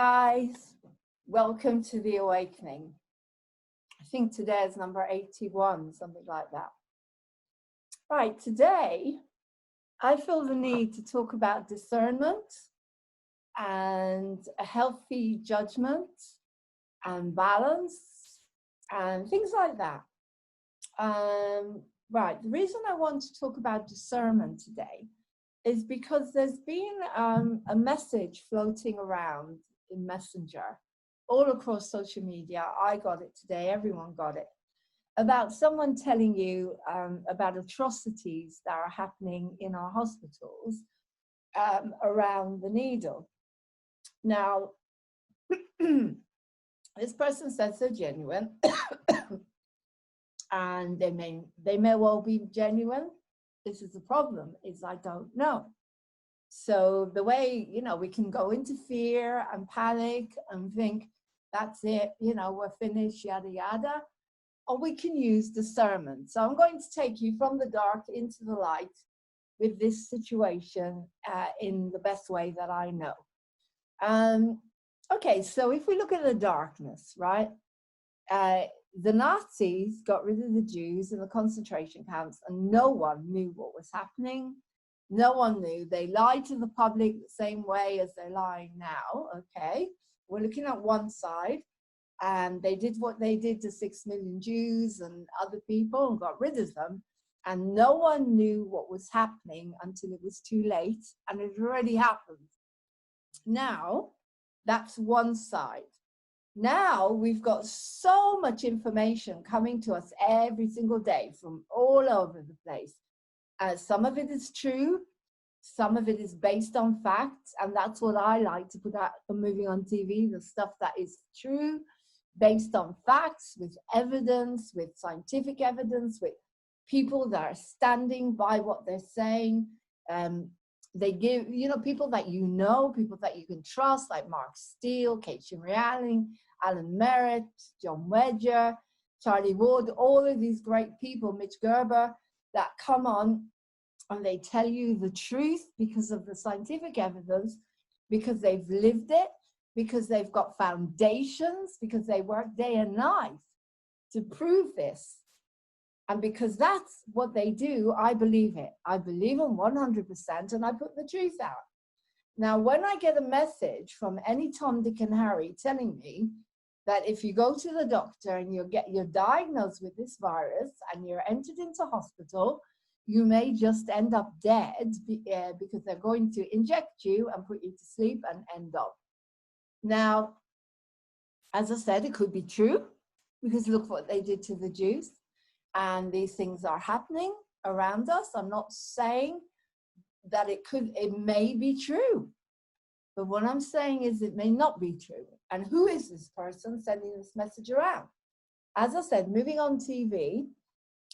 guys, welcome to the awakening. I think today is number 81, something like that. Right, today I feel the need to talk about discernment and a healthy judgment and balance and things like that. Right, the reason I want to talk about discernment today is because there's been a message floating around in Messenger all across social media. I got it today, everyone got it, about someone telling you about atrocities that are happening in our hospitals around the needle. Now, this person says they're genuine, and they may well be genuine. This is the problem, is I don't know. So the way, we can go into fear and panic and think, that's it, we're finished, yada, yada. Or we can use discernment. So I'm going to take you from the dark into the light with this situation in the best way that I know. Okay, so if we look at the darkness, right? The Nazis got rid of the Jews in the concentration camps, and no one knew what was happening. No one knew. They lied to the public the same way as they're lying now. Okay, we're looking at one side, and they did what they did to 6 million Jews and other people and got rid of them, and no one knew what was happening until it was too late, and it already happened. Now, that's one side. Now we've got so much information coming to us every single day from all over the place. Some of it is true, some of it is based on facts, and that's what I like to put out for Moving on TV, the stuff that is true, based on facts, with evidence, with scientific evidence, with people that are standing by what they're saying. They give, people that people that you can trust, like Mark Steele, Kate Shimrialing, Alan Merritt, John Wedger, Charlie Ward, all of these great people, Mitch Gerber, that come on and they tell you the truth because of the scientific evidence, because they've lived it, because they've got foundations, because they work day and night to prove this. And because that's what they do, I believe it. I believe them 100%, and I put the truth out. Now, when I get a message from any Tom, Dick, and Harry telling me that if you go to the doctor and you're diagnosed with this virus and you're entered into hospital, you may just end up dead because they're going to inject you and put you to sleep and end up. Now, as I said, it could be true, because look what they did to the Jews. And these things are happening around us. I'm not saying that it may be true. But what I'm saying is it may not be true. And who is this person sending this message around? As I said, Moving on TV,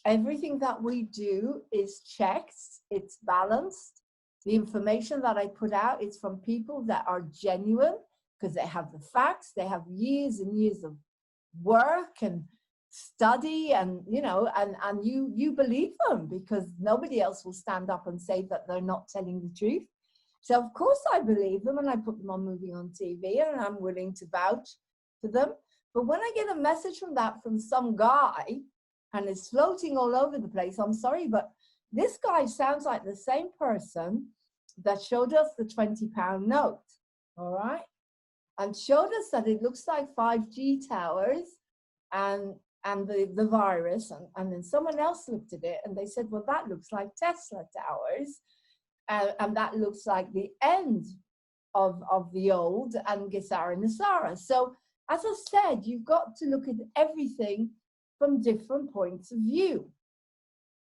everything that we do is checked, it's balanced. The information that I put out is from people that are genuine, because they have the facts, they have years and years of work and study, and you believe them, because nobody else will stand up and say that they're not telling the truth. So of course I believe them, and I put them on Moving on TV, and I'm willing to vouch for them. But when I get a message from some guy and it's floating all over the place, I'm sorry, but this guy sounds like the same person that showed us the £20 note, all right, and showed us that it looks like 5G towers and the virus, and then someone else looked at it and they said, well, that looks like Tesla towers, and that looks like the end of the old and Gesara Nasara. So as I said, you've got to look at everything from different points of view.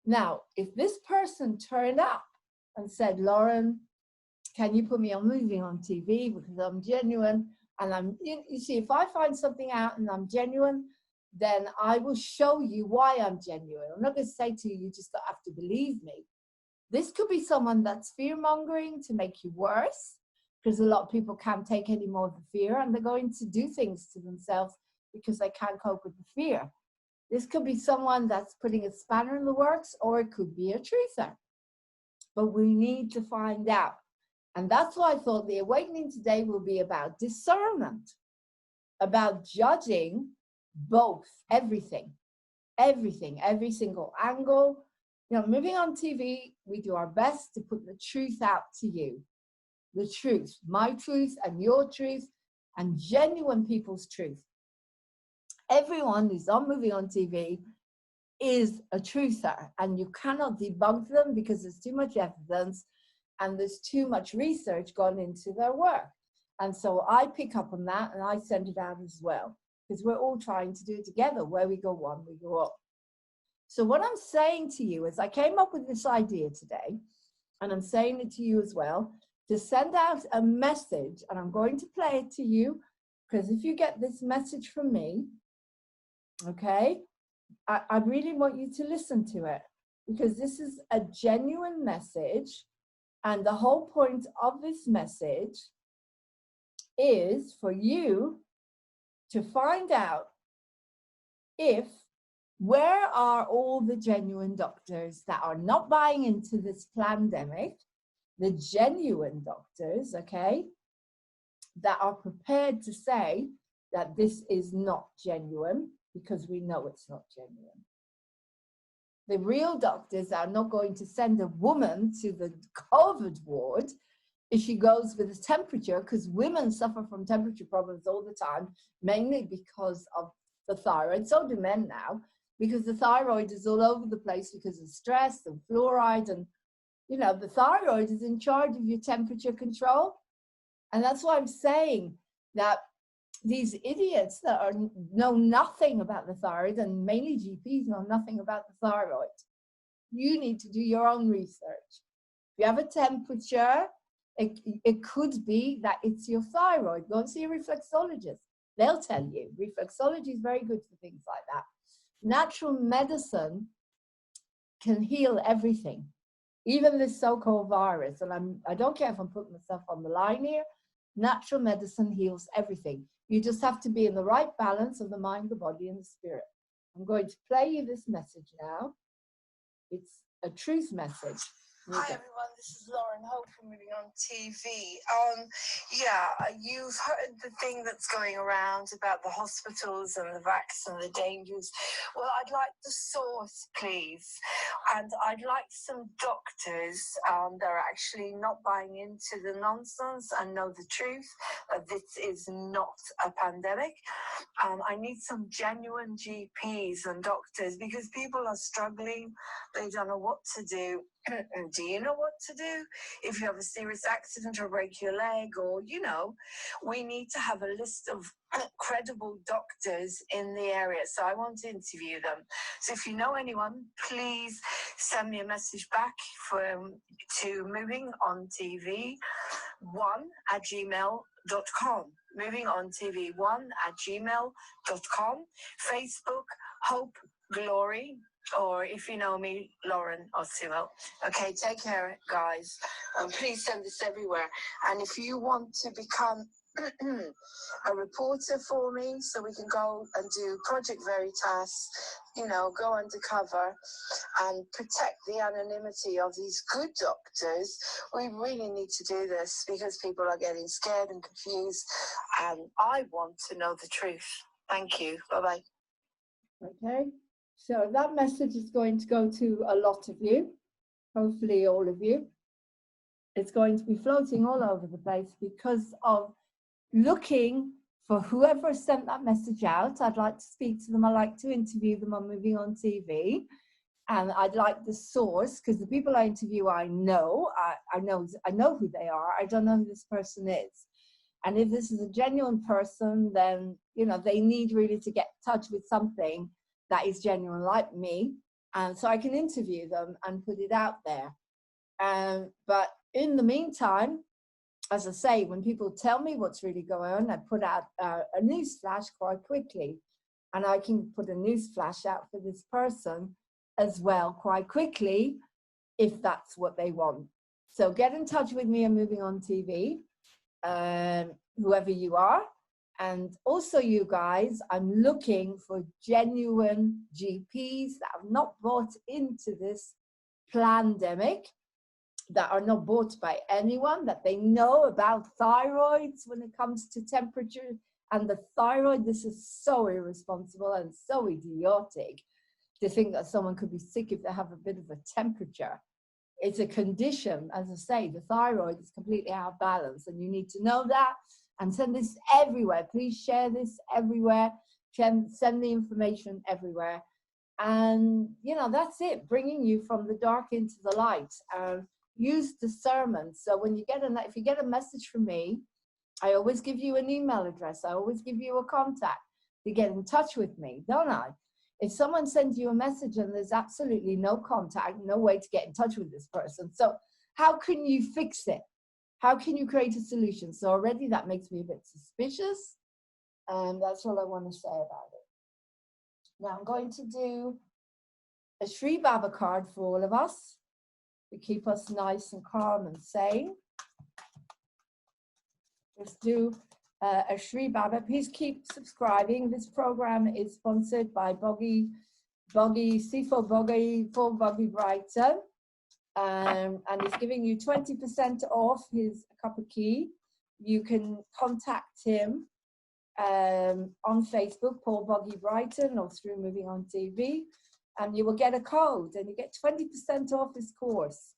Now, if this person turned up and said, Lauren, can you put me on Moving on TV because I'm genuine, and you see, if I find something out and I'm genuine, then I will show you why I'm genuine. I'm not going to say to you, you just have to believe me. This could be someone that's fear-mongering to make you worse, because a lot of people can't take any more of the fear, and they're going to do things to themselves because they can't cope with the fear. This could be someone that's putting a spanner in the works, or it could be a truther. But we need to find out. And that's why I thought the awakening today will be about discernment, about judging both, everything, every single angle. You know, moving on TV, we do our best to put the truth out to you. The truth, my truth and your truth, and genuine people's truth. Everyone who's on Moving on TV is a truther, and you cannot debunk them because there's too much evidence and there's too much research gone into their work. And so I pick up on that and I send it out as well, because we're all trying to do it together. Where we go one, we go up. So what I'm saying to you is I came up with this idea today, and I'm saying it to you as well, to send out a message, and I'm going to play it to you, because if you get this message from me, okay, I really want you to listen to it, because this is a genuine message, and the whole point of this message is for you to find out where are all the genuine doctors that are not buying into this pandemic, the genuine doctors, okay, that are prepared to say that this is not genuine, because we know it's not genuine. The real doctors are not going to send a woman to the COVID ward if she goes with a temperature, because women suffer from temperature problems all the time, mainly because of the thyroid. So do men now, because the thyroid is all over the place because of stress and fluoride, and you know, the thyroid is in charge of your temperature control. And that's why I'm saying that these idiots that know nothing about the thyroid, and mainly GPs know nothing about the thyroid, you need to do your own research. If you have a temperature, it could be that it's your thyroid. Go and see a reflexologist. They'll tell you. Reflexology is very good for things like that. Natural medicine can heal everything, even this so-called virus. And I don't care if I'm putting myself on the line here. Natural medicine heals everything. You just have to be in the right balance of the mind, the body, and the spirit. I'm going to play you this message now. It's a truth message. Hi everyone, this is Laurene Hope from Moving on TV. Yeah, you've heard the thing that's going around about the hospitals and the vax and the dangers. Well, I'd like the source, please. And I'd like some doctors that are actually not buying into the nonsense and know the truth, that this is not a pandemic. I need some genuine GPs and doctors, because people are struggling. They don't know what to do. Do you know what to do? If you have a serious accident or break your leg, or, you know, we need to have a list of credible doctors in the area. So I want to interview them. So if you know anyone, please send me a message back to Moving on TV 1@gmail.com. Moving on TV 1@gmail.com. Facebook, Hope Glory. Or if you know me, Laurene Osimo. Okay, take care, guys. Please send this everywhere. And if you want to become a reporter for me, so we can go and do Project Veritas, you know, go undercover and protect the anonymity of these good doctors, we really need to do this, because people are getting scared and confused, and I want to know the truth. Thank you. Bye-bye. Okay. So that message is going to go to a lot of you, hopefully all of you. It's going to be floating all over the place because of looking for whoever sent that message out. I'd like to speak to them. I'd like to interview them on Moving on TV. And I'd like the source, because the people I interview, I know who they are. I don't know who this person is. And if this is a genuine person, then, you know, they need really to get in touch with something that is genuine, like me, and so I can interview them and put it out there. But in the meantime, as I say, when people tell me what's really going on, I put out a news flash quite quickly, and I can put a news flash out for this person as well quite quickly, if that's what they want. So get in touch with me on Moving on TV, whoever you are. And also, you guys, I'm looking for genuine GPs that have not bought into this pandemic, that are not bought by anyone, that they know about thyroids when it comes to temperature. And the thyroid, this is so irresponsible and so idiotic to think that someone could be sick if they have a bit of a temperature. It's a condition, as I say, the thyroid is completely out of balance, and you need to know that and send this everywhere. Please share this everywhere. Send the information everywhere. And, you know, that's it, bringing you from the dark into the light. Use discernment. So when you get if you get a message from me, I always give you an email address. I always give you a contact to get in touch with me, don't I? If someone sends you a message and there's absolutely no contact, no way to get in touch with this person, so how can you fix it? How can you create a solution? So already that makes me a bit suspicious, and that's all I want to say about it. Now I'm going to do a Sri Baba card for all of us to keep us nice and calm and sane. Let's do a Sri Baba. Please keep subscribing. This program is sponsored by Boggy C4 Boggy for Boggy Brighton, and he's giving you 20% off his cup of tea. You can contact him on Facebook, Paul Boggy Brighton, or through Moving On TV, and you will get a code and you get 20% off his course.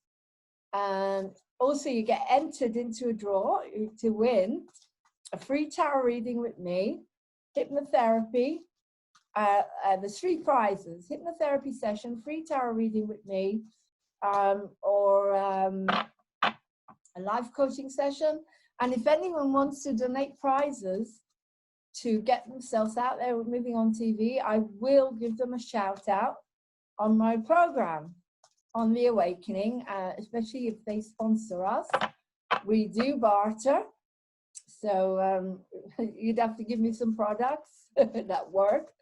And also you get entered into a draw to win a free tarot reading with me, hypnotherapy, there's 3 prizes: hypnotherapy session, free tarot reading with me, or a life coaching session. And if anyone wants to donate prizes to get themselves out there with Moving On TV, I will give them a shout out on my program on The Awakening, especially if they sponsor us. We do barter, so you'd have to give me some products that work,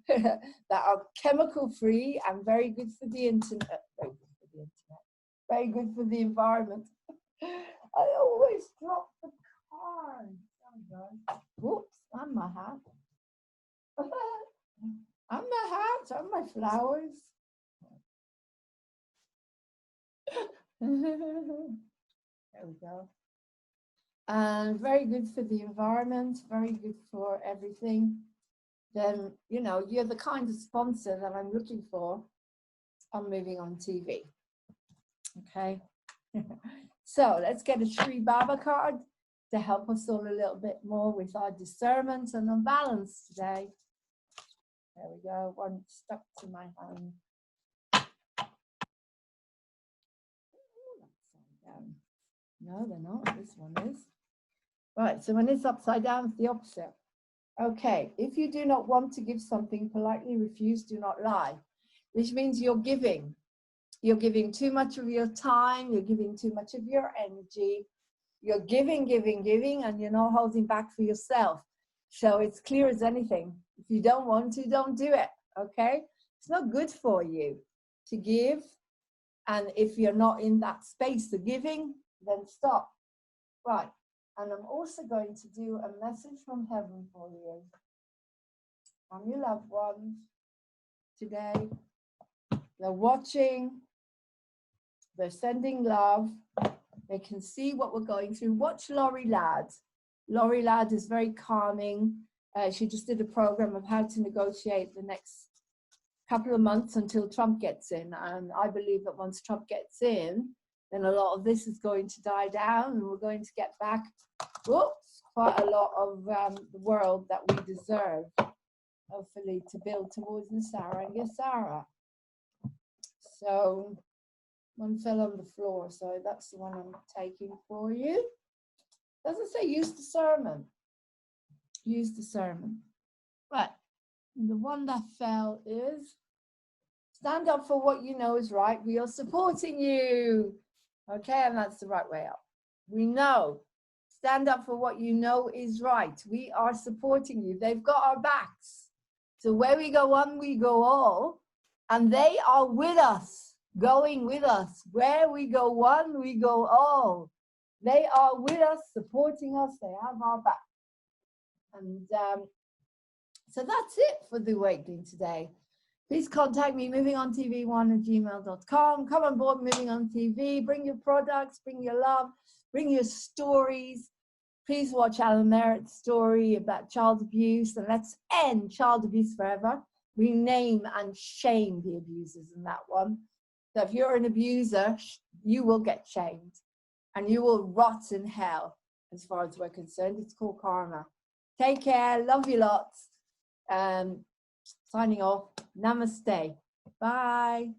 that are chemical free and very good for the internet, very good for the environment. I always drop the card. Whoops, and my hat. And my hat, and my flowers. There we go. And very good for the environment, very good for everything. Then, you know, you're the kind of sponsor that I'm looking for on Moving On TV. Okay. So let's get a Sri Baba card to help us all a little bit more with our discernment and on balance today. There we go. One stuck to my hand. No, they're not. This one is. Right, so when it's upside down, it's the opposite. Okay, if you do not want to give something, politely refuse, do not lie. Which means you're giving. You're giving too much of your time, you're giving too much of your energy. You're giving, and you're not holding back for yourself. So it's clear as anything. If you don't want to, don't do it, okay? It's not good for you to give. And if you're not in that space of giving, then stop. Right, and I'm also going to do a message from heaven for you. From your loved ones today. They're watching, they're sending love, they can see what we're going through. Watch Laurie Ladd. Laurie Ladd is very calming. She just did a program of how to negotiate the next couple of months until Trump gets in. And I believe that once Trump gets in, then a lot of this is going to die down and we're going to get back, whoops, quite a lot of the world that we deserve, hopefully, to build towards Nasara and Yasara. So one fell on the floor, so that's the one I'm taking for you. As I say, use discernment. Use discernment. Right, and the one that fell is stand up for what you know is right. We are supporting you. Okay, and that's the right way up. We know. Stand up for what you know is right. We are supporting you. They've got our backs. So where we go one, we go all. And they are with us, going with us. Where we go one, we go all. They are with us, supporting us. They have our back. And so that's it for the awakening today. please contact me, movingontv1@gmail.com. Come on board Moving On TV. Bring your products, bring your love, bring your stories. Please watch Alan Merritt's story about child abuse, and let's end child abuse forever. We name and shame the abusers in that one. So if you're an abuser, you will get shamed and you will rot in hell as far as we're concerned. It's called karma. Take care. Love you lots. Signing off. Namaste. Bye.